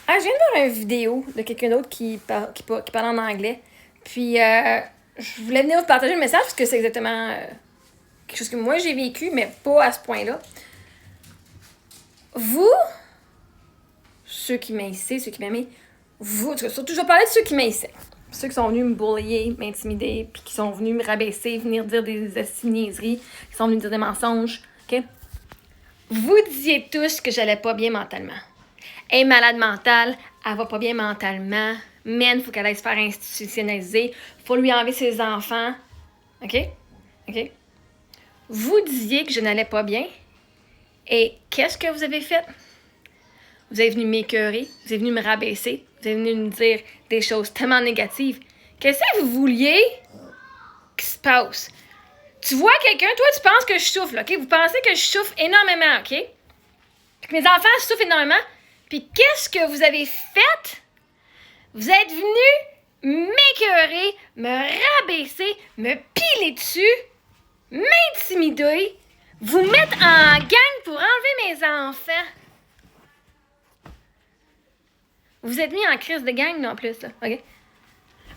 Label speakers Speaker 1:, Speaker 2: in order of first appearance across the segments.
Speaker 1: Ah, je viens de voir une vidéo de quelqu'un d'autre qui parle en anglais. Puis, je voulais venir vous partager le message parce que c'est exactement quelque chose que moi j'ai vécu, mais pas à ce point-là. Vous, ceux qui m'haïssaient, ceux qui m'aimaient, vous, surtout, je vais parler de ceux qui m'haïssaient. Ceux qui sont venus me bullier, m'intimider, puis qui sont venus me rabaisser, venir dire des niaiseries, qui sont venus dire des mensonges, ok? Vous disiez tous que j'allais pas bien mentalement. Elle est malade mentale, elle va pas bien mentalement, man, faut qu'elle aille se faire institutionnaliser, faut lui enlever ses enfants, ok? Ok? Vous disiez que je n'allais pas bien, et qu'est-ce que vous avez fait? Vous êtes venu m'écœurer, vous êtes venu me rabaisser, vous êtes venu me dire des choses tellement négatives. Qu'est-ce que vous vouliez qui se passe? Tu vois quelqu'un, toi, tu penses que je souffre, ok? Vous pensez que je souffre énormément, ok? Que mes enfants souffrent énormément. Puis qu'est-ce que vous avez fait? Vous êtes venu m'écœurer, me rabaisser, me piler dessus, m'intimider, vous mettre en gang pour enlever mes enfants. Vous êtes mis en crise de gang, là, en plus, là, OK?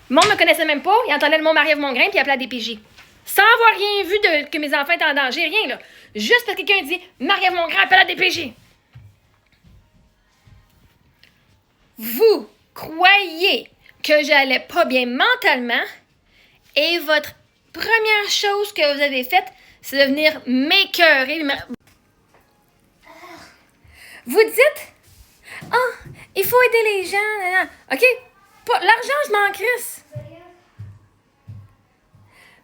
Speaker 1: Le monde me connaissait même pas, il entendait le mot Marie-Ève Mongrain, puis il appelait à DPJ. Sans avoir rien vu que mes enfants étaient en danger, rien, là. Juste parce que quelqu'un dit Marie-Ève Mongrain appelle à DPJ. Vous croyez que j'allais pas bien mentalement et votre première chose que vous avez faite, c'est de venir m'écœurer. Vous dites « Ah, il faut aider les gens. » nan, nan. OK? L'argent, je m'en crisse.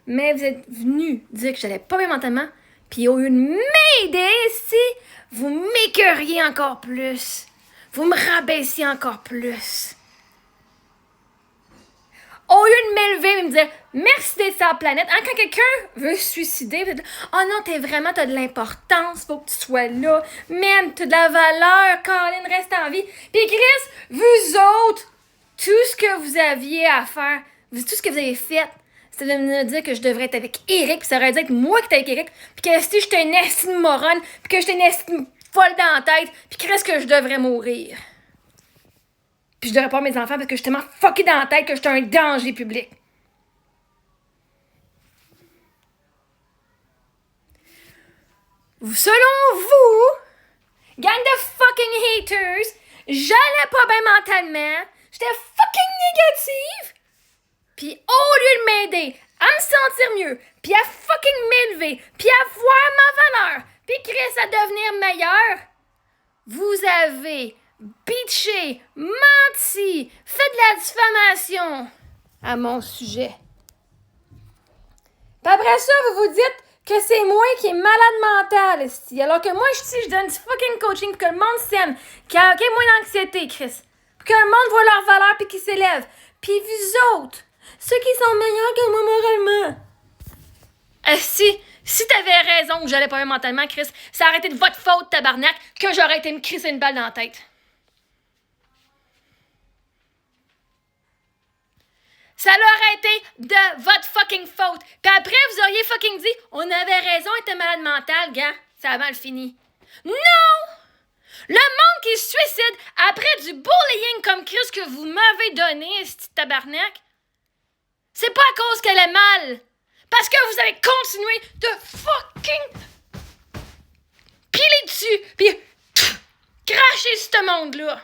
Speaker 1: Mais vous êtes venu dire que j'allais pas bien mentalement, puis au lieu de m'aider ici, vous m'écœuriez encore plus. Vous me rabaissiez encore plus. Au lieu de m'élever et me dire merci d'être sur la planète, hein, quand quelqu'un veut se suicider, vous dites oh non, t'as de l'importance, faut que tu sois là, man, t'as de la valeur, Colin, reste en vie. Puis Chris, vous autres, tout ce que vous aviez à faire, tout ce que vous avez fait, c'était de me dire que je devrais être avec Eric, puis ça aurait dû être moi qui étais avec Eric, puis que si j'étais une estime moronne, puis que j'étais une estime folle dans la tête, puis Chris, que je devrais mourir. Puis je devrais pas mes enfants parce que je suis tellement fucké dans la tête que j'étais un danger public. Selon vous, gang de fucking haters, j'allais pas bien mentalement, j'étais fucking négative, puis au lieu de m'aider à me sentir mieux, puis à fucking m'élever, puis à voir ma valeur, puis Chris à devenir meilleur, vous avez bitché, menti, fait de la diffamation à mon sujet. Puis après ça, vous vous dites que c'est moi qui est malade mental, ici. Alors que moi, je donne du fucking coaching pour que le monde s'aime, qu'il y ait moins d'anxiété, Chris. Pour que le monde voit leur valeur puis qu'ils s'élèvent. Puis vous autres, ceux qui sont meilleurs que moi moralement. Si t'avais raison que j'allais pas bien mentalement, Chris, ça aurait été de votre faute, tabarnak, que j'aurais été me crisser une balle dans la tête. Ça l'aurait été de votre fucking faute. Puis après, vous auriez fucking dit on avait raison, elle était malade mentale, gars. Ça a mal fini. Non! Le monde qui se suicide après du bullying comme Chris que vous m'avez donné, ce tabarnak, c'est pas à cause qu'elle est mal. Parce que vous avez continué de fucking piler dessus, puis cracher ce monde-là.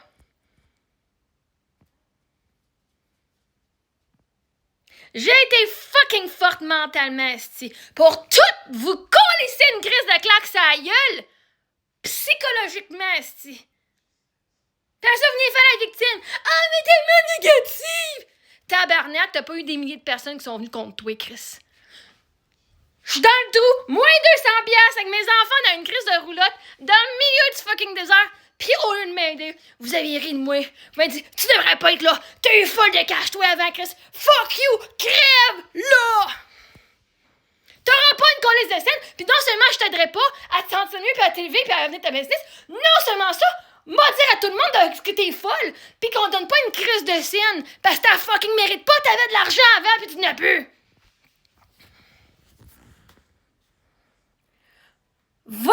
Speaker 1: J'ai été fucking forte mentalement, esti, pour toutes vous colisser une crise de claque sur la gueule, psychologiquement, esti. T'as ça venu faire la victime. Ah, mais tellement négative! Tabarnak, t'as pas eu des milliers de personnes qui sont venues contre toi, Chris. Je suis dans le trou, moins 200$ avec mes enfants dans une crise de roulotte, dans le milieu du fucking désert. Pis au lieu de m'aider, vous avez ri de moi. Vous m'avez dit, tu devrais pas être là. T'as eu folle de cache-toi avant, Chris. Fuck you! Crève! Là! T'auras pas une colise de scène, pis non seulement je t'aiderai pas à te sentir mieux, pis à t'élever, pis à venir ta business, non seulement ça, m'a dire à tout le monde que t'es folle, pis qu'on donne pas une crise de scène, parce que t'as fucking mérite pas, t'avais de l'argent avant, pis tu n'as plus. Vous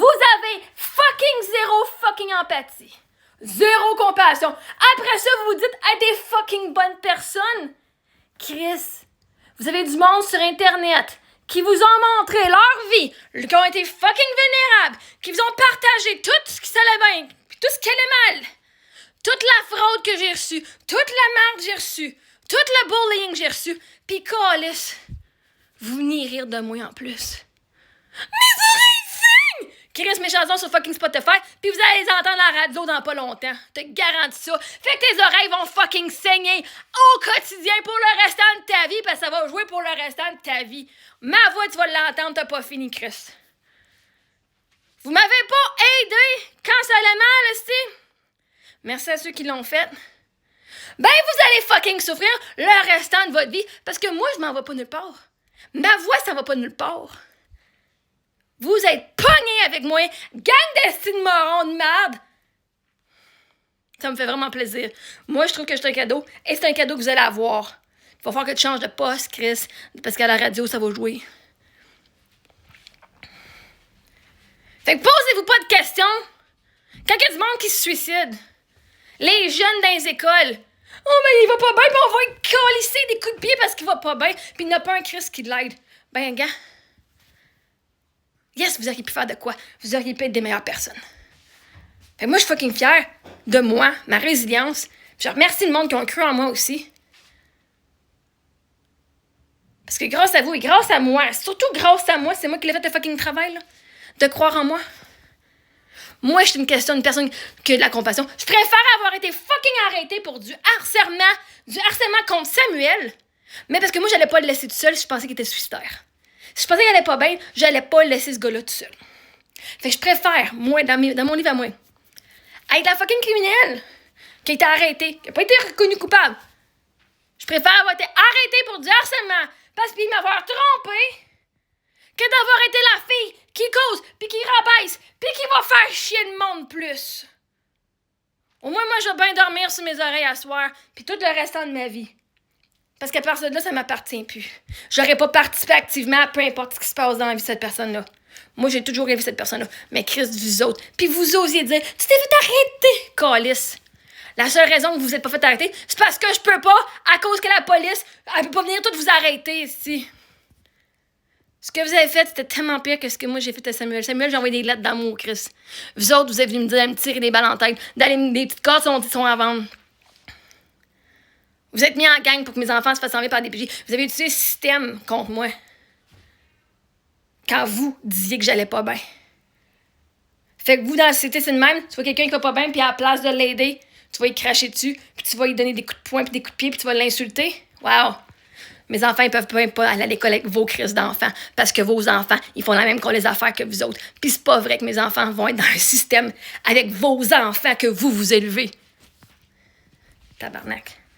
Speaker 1: avez fucking zéro fucking fucking empathie. Zéro compassion. Après ça, vous vous dites être des fucking bonnes personnes. Chris, vous avez du monde sur Internet qui vous ont montré leur vie, qui ont été fucking vulnérables, qui vous ont partagé tout ce qui s'allait bien, puis tout ce qui allait mal. Toute la fraude que j'ai reçue, toute la merde que j'ai reçue, tout le bullying que j'ai reçu, pis câlisse, vous venez rire de moi en plus. Mes oreilles saignent! Chris, mes chansons sur fucking Spotify, pis vous allez les entendre à la radio dans pas longtemps. Je te garantis ça. Fait que tes oreilles vont fucking saigner au quotidien pour le restant de ta vie, parce que ça va jouer pour le restant de ta vie. Ma voix, tu vas l'entendre, t'as pas fini, Chris. Vous m'avez pas aidé quand ça allait mal, aussi. Merci à ceux qui l'ont fait. Ben, vous allez fucking souffrir le restant de votre vie, parce que moi, je m'en vais pas nulle part. Ma voix, ça va pas nulle part. Vous êtes pognés avec moi, gang d'estime de morons de merde. Ça me fait vraiment plaisir. Moi, je trouve que c'est un cadeau, et c'est un cadeau que vous allez avoir. Il va falloir que tu changes de poste, Chris, parce qu'à la radio, ça va jouer. Fait que posez-vous pas de questions. Quand il y a du monde qui se suicide, les jeunes dans les écoles, oh, mais il va pas bien, puis on va lui colisser des coups de pied parce qu'il va pas bien, puis il n'y a pas un Christ qui l'aide. Ben, gars, yes, vous auriez pu faire de quoi? Vous auriez pu être des meilleures personnes. Fait que moi, je suis fucking fière de moi, ma résilience. Puis je remercie le monde qui ont cru en moi aussi. Parce que grâce à vous et grâce à moi, surtout grâce à moi, c'est moi qui l'ai fait le fucking travail, là, de croire en moi. Moi, je suis une personne qui a de la compassion. Je préfère avoir été fucking arrêtée pour du harcèlement contre Samuel. Mais parce que moi, j'allais pas le laisser tout seul si je pensais qu'il était suicidaire. Si je pensais qu'il allait pas bien, j'allais pas laisser ce gars-là tout seul. Fait que je préfère, moi, dans mon livre à moi, être la fucking criminelle qui a été arrêtée, qui a pas été reconnue coupable. Je préfère avoir été arrêtée pour du harcèlement parce qu'il m'avoir trompé que d'avoir été la fille qui cause, puis qui rabaisse, puis qui va faire chier le monde plus. Au moins, moi, je vais bien dormir sur mes oreilles à soir, puis tout le restant de ma vie. Parce qu'à partir de là, ça m'appartient plus. J'aurais pas participé activement à peu importe ce qui se passe dans la vie de cette personne-là. Moi, j'ai toujours rêvé cette personne-là. Mais Christ, vous autres, puis vous osiez dire, tu t'es fait arrêter, câlisse. La seule raison que vous vous êtes pas fait arrêter, c'est parce que je peux pas, à cause que la police, elle peut pas venir toutes vous arrêter ici. Ce que vous avez fait, c'était tellement pire que ce que moi j'ai fait à Samuel. Samuel, j'ai envoyé des lettres d'amour, Chris. Vous autres, vous êtes venus me dire de me tirer des balles en tête, d'aller des petites cartes sont à vendre. Vous êtes mis en gang pour que mes enfants se fassent enlever par des PJ. Vous avez utilisé le système contre moi. Quand vous disiez que j'allais pas bien. Fait que vous, dans la société, c'est le même. Tu vois quelqu'un qui va pas bien, puis à la place de l'aider, tu vas y cracher dessus, puis tu vas lui donner des coups de poing puis des coups de pied, puis tu vas l'insulter. Wow! Mes enfants, ils peuvent pas aller à l'école avec vos crises d'enfants parce que vos enfants, ils font la même les affaires que vous autres. Puis c'est pas vrai que mes enfants vont être dans un système avec vos enfants que vous élevez. Tabarnak.